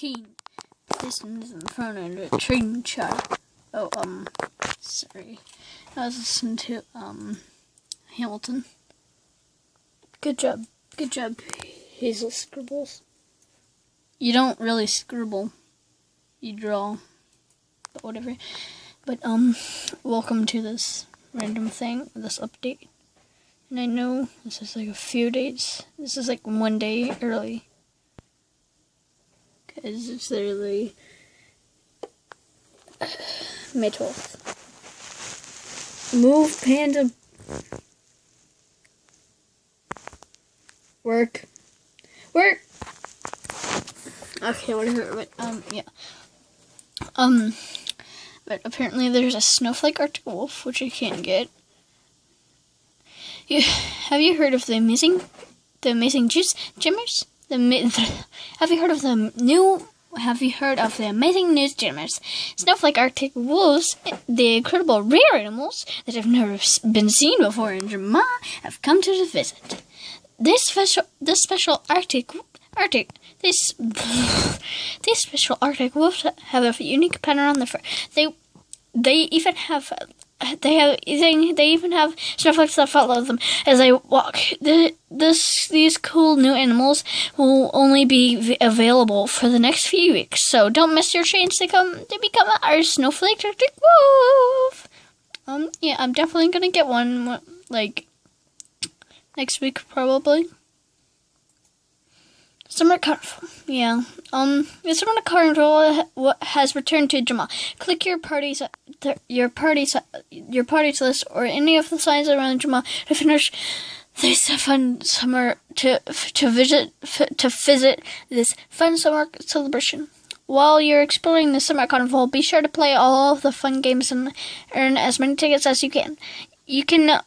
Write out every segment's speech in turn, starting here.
13. Pistons in front of the train chart. Oh, sorry. I was listening to, Hamilton. Good job. Good job, Hazel Scribbles. You don't really scribble. You draw. But whatever. But, welcome to this random thing, this update. And I know this is like a few days. This is like 1 day early. Because it's literally May 12th. Move, Panda. Work. Okay, whatever. But, yeah. But apparently there's a snowflake Arctic wolf, which you can't get. Have you heard of the amazing juice jammers? Have you heard of the amazing news jammers? Snowflake Arctic wolves, the incredible rare animals that have never been seen before in Jamaica, have come to visit. These special Arctic wolves have a unique pattern on their fur. They even have snowflakes that follow them as they walk. These cool new animals will only be available for the next few weeks, so don't miss your chance to become our snowflake Arctic wolf. Yeah, I'm definitely gonna get one, like, next week probably. Summer Carnival. Yeah. The Summer Carnival has returned to Jamal. Click your party's list or any of the signs around Jamal to finish this fun summer to visit this fun summer celebration. While you're exploring the Summer Carnival, be sure to play all of the fun games and earn as many tickets as you can. You can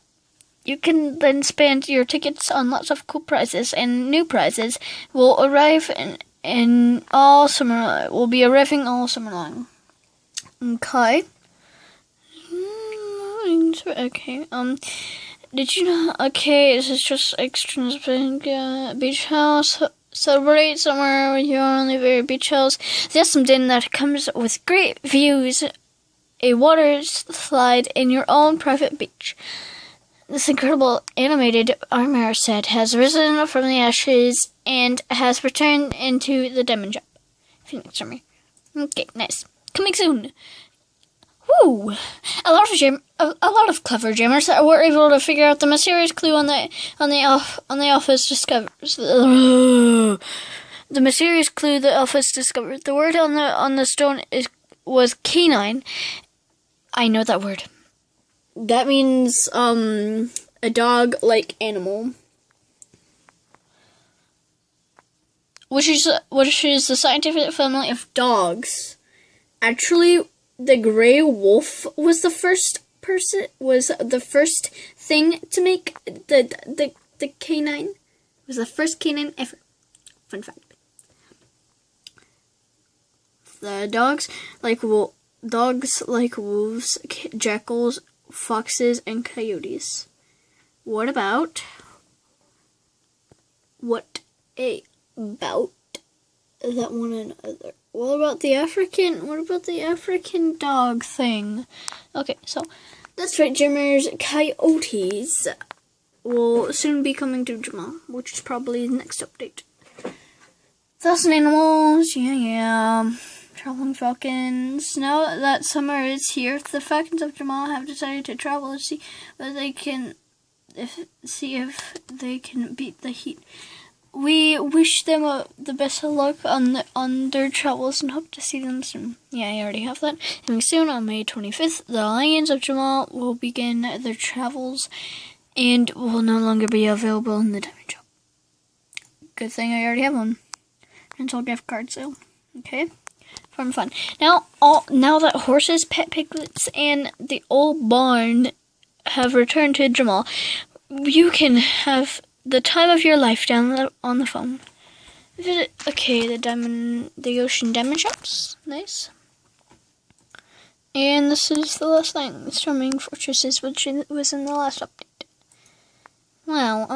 then spend your tickets on lots of cool prizes, and new prizes will arrive in all summer. Will be arriving all summer long. Okay. Okay. Did you know? Okay, this is just extras. Beach house. Celebrate summer with your only very beach house. The awesome den that comes with great views, a water slide, in your own private beach. This incredible animated armor set has risen from the ashes and has returned into the diamond shop. Phoenix Army. Okay, nice. Coming soon. Woo! A lot of clever jammers that were able to figure out the mysterious clue on the Elfis discovered. The mysterious clue the Elfis discovered. The word on the stone was canine. I know that word. That means, a dog-like animal. Which is the scientific family of dogs. Actually, the gray wolf was the first thing to make the canine. It was the first canine ever. Fun fact. The dogs like wolves, jackals, foxes, and coyotes. What about that one another? What about the African dog thing? Okay, so that's right, Jammers. Coyotes will soon be coming to Jamal, which is probably the next update. 1,000 animals, yeah. Traveling falcons. Now that summer is here, the Falcons of Jamal have decided to travel to see if they can beat the heat. We wish them the best of luck on their travels and hope to see them soon. Yeah, I already have that. Coming soon on May 25th, the Lions of Jamal will begin their travels and will no longer be available in the diamond shop. Good thing I already have one. Until gift card sale. Okay. Fun. Now that horses, pet piglets, and the old barn have returned to Jamal, you can have the time of your life down on the phone. Visit, the Ocean Diamond Shops. Nice. And this is the last thing. The Storming Fortresses, which was in the last update. Wow,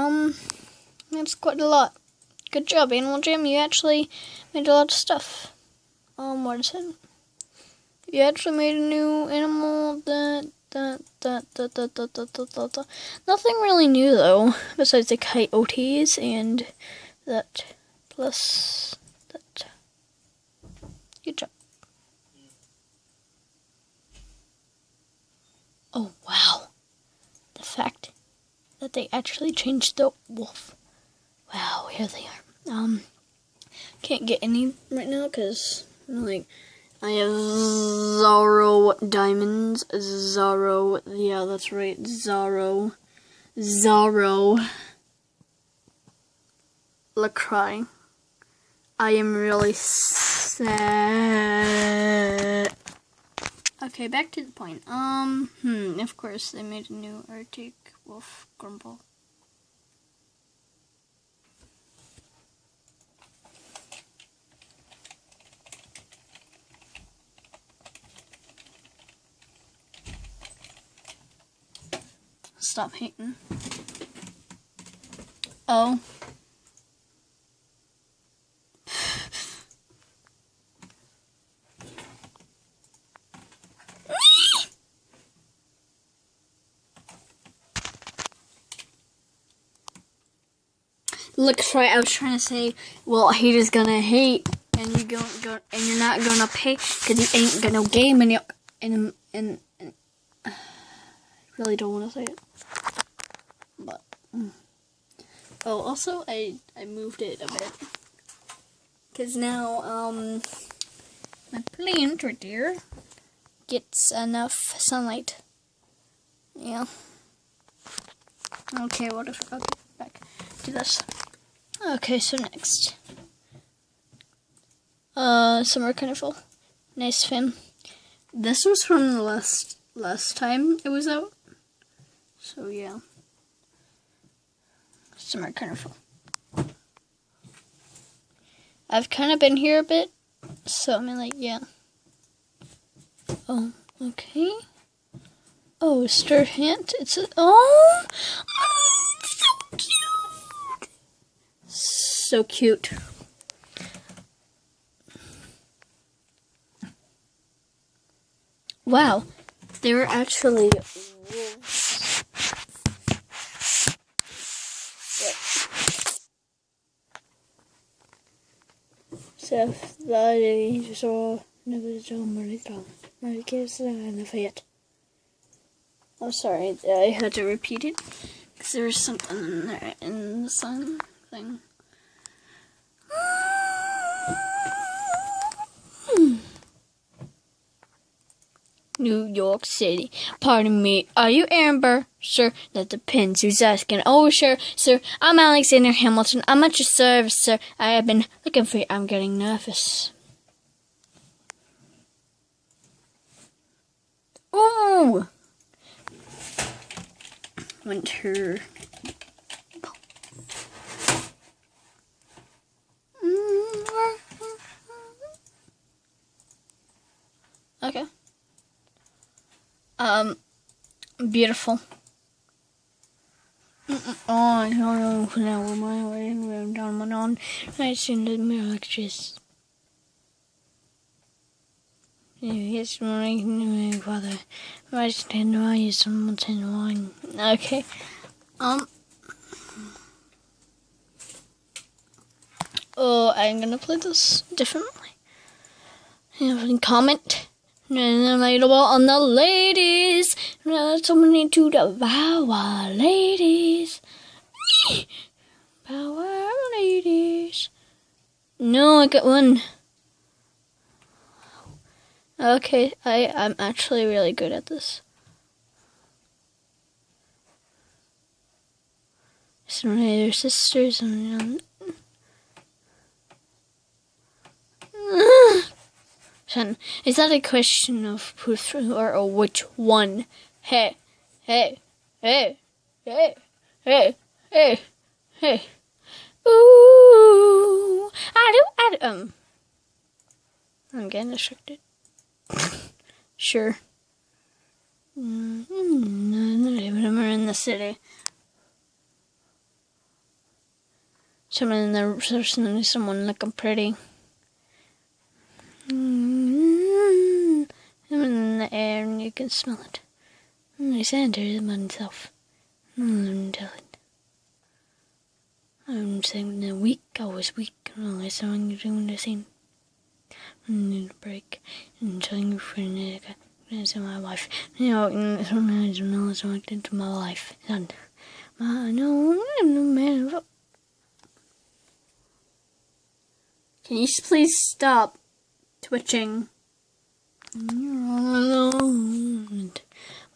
that's quite a lot. Good job, Animal Jam. You actually made a lot of stuff. What is it? You actually made a new animal Nothing really new though, besides the coyotes and that plus that. Good job. Oh wow. The fact that they actually changed the wolf. Wow, here they are. Can't get any right now because like I have 0 diamonds. 0. Yeah, that's right. 0. Lacroix. I am really sad. Okay, back to the point. Of course, they made a new Arctic Wolf Grumble. Stop hating. Oh. Look, right. I was trying to say, well, haters gonna hate, and you're not gonna pay because you ain't got no game, and I really don't want to say it, but oh, also I moved it a bit because now my plant right there gets enough sunlight. Yeah. Okay, what if I'll get back to this. Okay, so next. Summer Carnival. Nice film. This was from the last time it was out. So yeah. Summer Carnival. I've kind of been here a bit. So I mean like yeah. Oh, okay. Oh, Stir Hint. It's a oh so cute. So cute. Wow, they were actually wolves. I'm sorry, I had to repeat it because there was something in there in the sun thing. New York City. Pardon me, are you Amber? Sir, that depends. Who's asking? Oh, sure, sir. I'm Alexander Hamilton. I'm at your service, sir. I have been looking for you. I'm getting nervous. Ooh! Winter. Okay. Beautiful. Oh, I don't know now where my way and down my on. I seen the mirror like this. Yes, my father. I stand by someone wine. Okay. Oh, I'm gonna play this differently. Comment. Relatable on the ladies. Someone need to devour ladies. Power ladies. No, I got one. Okay, I'm actually really good at this. Some of their sisters and is that a question of who's or which one? Hey. Ooh, I do. I'm getting distracted. Sure. I'm in the city. Someone looking pretty. I can smell it. I centered myself. I'm telling. I'm saying the week, I was weak, and I saw you doing the same. I need a break, and telling your friend that it's my life. You know, sometimes I'm not connected to my life. And I know I'm the man of. Can you please stop twitching? You're all alone.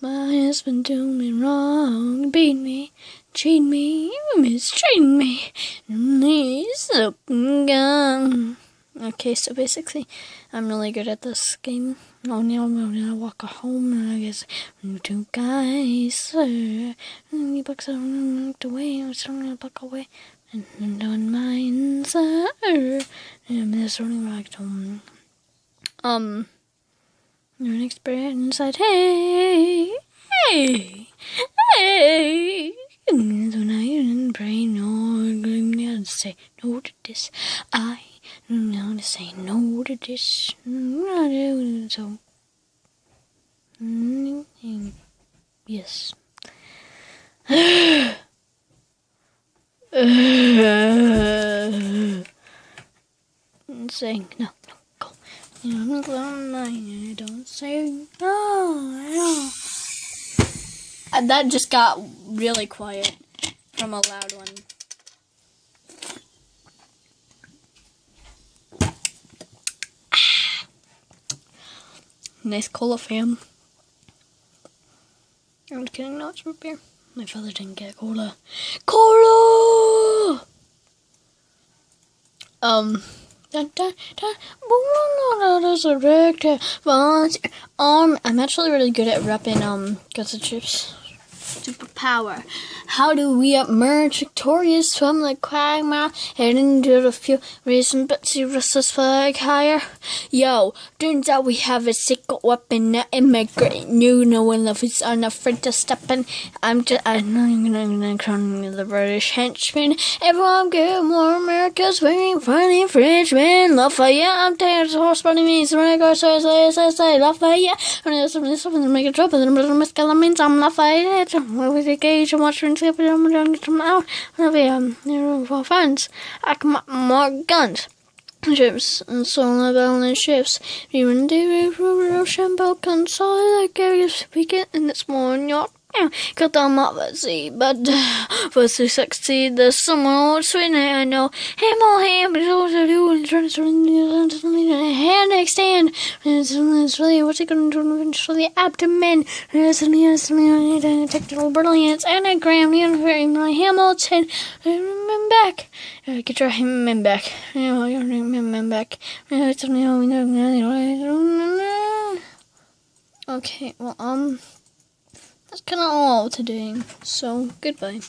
My husband told me wrong, beat me, cheat me, mistreat me, and he's looking gone. Okay, so basically, I'm really good at this game. Oh, now I walk home, and I guess you two guys, and the bucks are knocked away, I was throwing a buck away, and on mine, sir, and this running back to your experience said, hey, and when I didn't pray, no, I didn't say no to this, I know to say no to this, so, yes. Saying no, go. Don't say no. And that just got really quiet from a loud one. Nice cola, fam. I'm kidding, no, it's root beer. My father didn't get cola. Cola! I'm actually really good at repping, Guts and Chips. Superpower. How do we emerge victorious from the quagmire, heading to the few reason but see restless flag higher? Yo, turns out we have a secret weapon that immigrant. You know when love is unafraid to step in. I'm gonna crown the British henchman. Everyone get more America's wearing funny Frenchmen. Lafayette, I'm taking the horse running me. So when I go, so I say, Lafayette. When there's something to make a trouble, then I'm going means I'm Lafayette. With the gauge and watch and skip it, I'm going to get them out. For friends. I can more guns. Ships and solar balance ships. Even David Ocean Balkan saw like I speaking in this morning York. Cut them up at sea, but first to succeed, there's someone would swing it, I know. Ham, but it's also doing trying to hand extend. It's really what's it going to do eventually? Abdomen. It's technical brilliance. Anagram, my Hamilton. Remember back. Get your Hamilton back. Your Hamilton back. Okay, well, that's kind of all today, so goodbye.